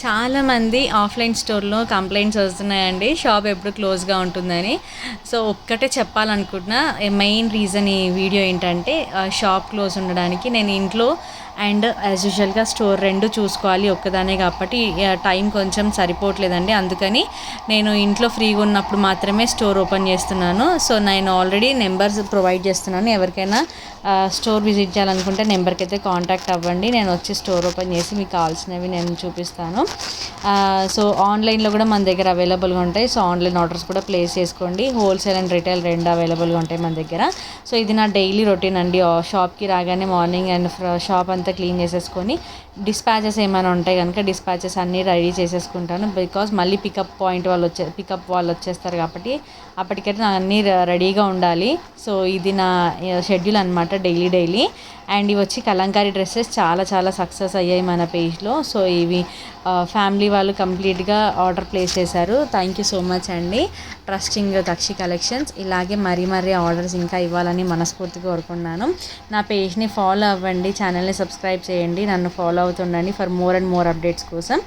చాలామంది ఆఫ్లైన్ స్టోర్లో కంప్లైంట్స్ వస్తున్నాయండి, షాప్ ఎప్పుడు క్లోజ్గా ఉంటుందని. సో ఒక్కటే చెప్పాలనుకుంటున్నా, మెయిన్ రీజన్ ఈ వీడియో ఏంటంటే షాప్ క్లోజ్ ఉండడానికి నేను ఇంట్లో అండ్ యాజ్ యూజువల్గా స్టోర్ రెండు చూసుకోవాలి ఒక్కదానే, కాబట్టి టైం కొంచెం సరిపోవట్లేదండి. అందుకని నేను ఇంట్లో ఫ్రీగా ఉన్నప్పుడు మాత్రమే స్టోర్ ఓపెన్ చేస్తున్నాను. సో నేను ఆల్రెడీ నెంబర్స్ ప్రొవైడ్ చేస్తున్నాను. ఎవరికైనా స్టోర్ విజిట్ చేయాలనుకుంటే నెంబర్కి అయితే కాంటాక్ట్ అవ్వండి. నేను వచ్చి స్టోర్ ఓపెన్ చేసి మీకు కావాల్సినవి నేను చూపిస్తాను. సో ఆన్లైన్లో కూడా మన దగ్గర అవైలబుల్గా ఉంటాయి. సో ఆన్లైన్ ఆర్డర్స్ కూడా ప్లేస్ చేసుకోండి. హోల్సేల్ అండ్ రిటైల్ రెండు అవైలబుల్గా ఉంటాయి మన దగ్గర. సో ఇది నా డైలీ రొటీన్ అండి. షాప్కి రాగానే మార్నింగ్ అండ్ షాప్ అంతా క్లీన్ చేసేసుకొని డిస్పాచెస్ ఏమైనా ఉంటాయి కనుక డిస్పాచెస్ అన్నీ రెడీ చేసేసుకుంటాను. బికాజ్ మళ్ళీ పికప్ వాళ్ళు వచ్చేస్తారు కాబట్టి అప్పటికైతే నాకు అన్నీ రెడీగా ఉండాలి. సో ఇది నా షెడ్యూల్ అనమాట, డైలీ. అండ్ ఇవి వచ్చి కలంకారీ డ్రెస్సెస్ చాలా చాలా సక్సెస్ అయ్యాయి మన పేజ్లో. సో ఇవి ఫ్యామిలీ వాళ్ళు కంప్లీట్గా ఆర్డర్ ప్లేస్ చేశారు. థ్యాంక్ యూ సో మచ్ అండి, ట్రస్టింగ్ దక్షి కలెక్షన్స్. ఇలాగే మరీ ఆర్డర్స్ ఇంకా ఇవ్వాలని మనస్ఫూర్తిగా కోరుకున్నాను. నా పేజ్ని ఫాలో అవ్వండి, ఛానల్ని సబ్స్క్రైబ్ చేయండి, నన్ను ఫాలో అవుతుండండి for more and more updates కోసం.